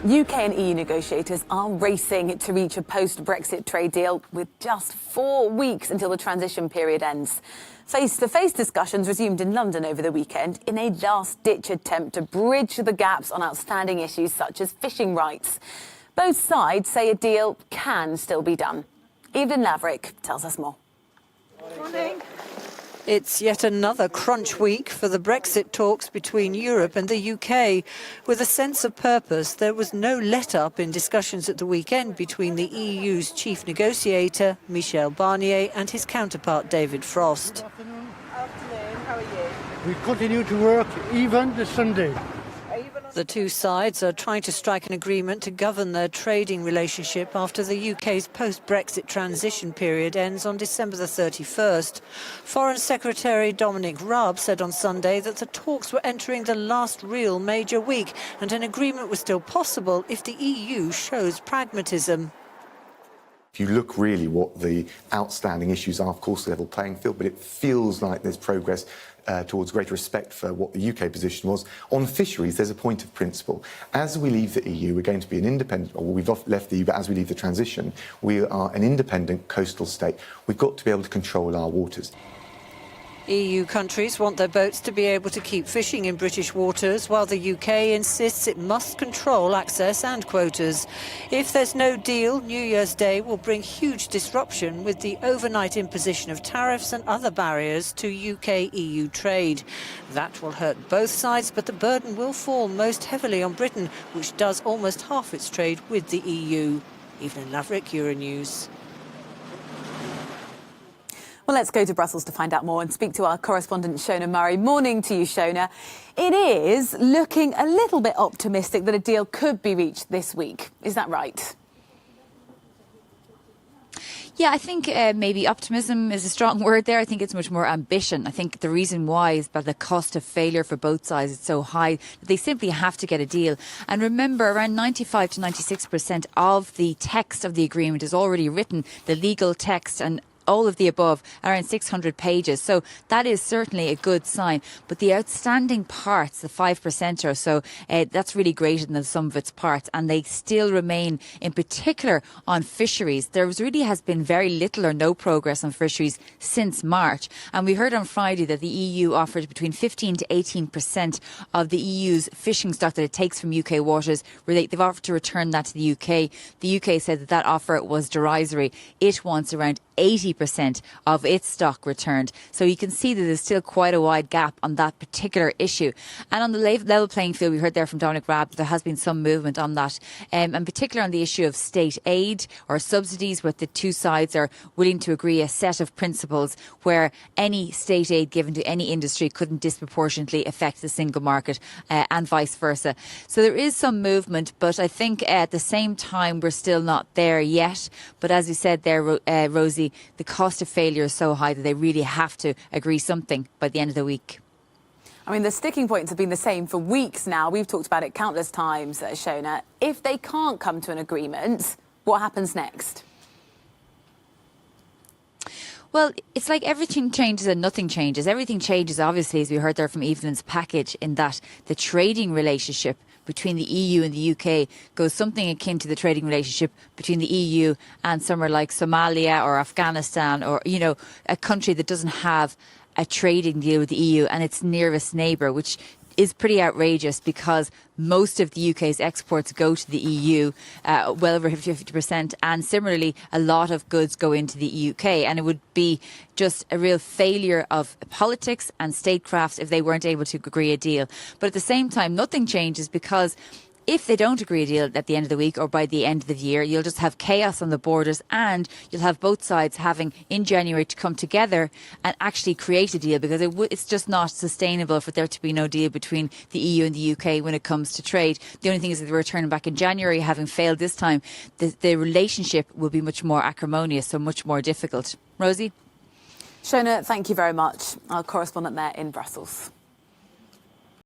UK and EU negotiators are racing to reach a post-Brexit trade deal with just 4 weeks until the transition period ends. Face-to-face discussions resumed in London over the weekend in a last-ditch attempt to bridge the gaps on outstanding issues such as fishing rights. Both sides say a deal can still be done. Evelyn Laverick tells us more. Morning. It's yet another crunch week for the Brexit talks between Europe and the UK. With a sense of purpose, there was no let-up in discussions at the weekend between the EU's chief negotiator, Michel Barnier, and his counterpart, David Frost. Good afternoon. Afternoon, how are you? We continue to work even this Sunday. The two sides are trying to strike an agreement to govern their trading relationship after the UK's post-Brexit transition period ends on December the 31st. Foreign Secretary Dominic Raab said on Sunday that the talks were entering the last real major week and an agreement was still possible if the EU shows pragmatism. If you look really what the outstanding issues are, of course, the level playing field, but it feels like there's progress towards greater respect for what the UK position was. On fisheries, there's a point of principle. As we leave the EU, we're going to be an independent, or we've left the EU, but as we leave the transition, we are an independent coastal state. We've got to be able to control our waters. EU countries want their boats to be able to keep fishing in British waters, while the UK insists it must control access and quotas. If there's no deal, New Year's Day will bring huge disruption with the overnight imposition of tariffs and other barriers to UK-EU trade. That will hurt both sides, but the burden will fall most heavily on Britain, which does almost half its trade with the EU. Evelyn Laverick, Euronews. Well, let's go to Brussels to find out more and speak to our correspondent Shona Murray. Morning to you, Shona. It is looking a little bit optimistic that a deal could be reached this week. Is that right? Yeah, I think maybe optimism is a strong word there. I think it's much more ambition. I think the reason why is that the cost of failure for both sides is so high that they simply have to get a deal. And remember, around 95 to 96% of the text of the agreement is already written, the legal text and all of the above, around 600 pages. So that is certainly a good sign. But the outstanding parts, the 5% or so, that's really greater than the sum of its parts. And they still remain, in particular, on fisheries. There really has been very little or no progress on fisheries since March. And we heard on Friday that the EU offered between 15 to 18% of the EU's fishing stock that it takes from UK waters. They've offered to return that to the UK. The UK said that that offer was derisory. It wants around 80% of its stock returned. So you can see that there's still quite a wide gap on that particular issue. And on the level playing field, we heard there from Dominic Raab, there has been some movement on that. And particularly on the issue of state aid or subsidies, where the two sides are willing to agree a set of principles where any state aid given to any industry couldn't disproportionately affect the single market and vice versa. So there is some movement, but I think at the same time, we're still not there yet. But as you said there, Rosie, the cost of failure is so high that they really have to agree something by the end of the week. I mean, the sticking points have been the same for weeks now. We've talked about it countless times, Shona. If they can't come to an agreement, what happens next? Well, it's like everything changes and nothing changes. Everything changes, obviously, as we heard there from Evelyn's package, in that the trading relationship between the EU and the UK goes something akin to the trading relationship between the EU and somewhere like Somalia or Afghanistan, or, you know, a country that doesn't have a trading deal with the EU and its nearest neighbour, which is pretty outrageous because most of the UK's exports go to the EU, well over 50%, and similarly a lot of goods go into the UK, and it would be just a real failure of politics and statecraft if they weren't able to agree a deal. But at the same time, nothing changes, because if they don't agree a deal at the end of the week or by the end of the year, you'll just have chaos on the borders, and you'll have both sides having in January to come together and actually create a deal, because it's just not sustainable for there to be no deal between the EU and the UK when it comes to trade. The only thing is that we're returning back in January, having failed this time, the relationship will be much more acrimonious, so much more difficult. Rosie? Shona, thank you very much. Our correspondent there in Brussels.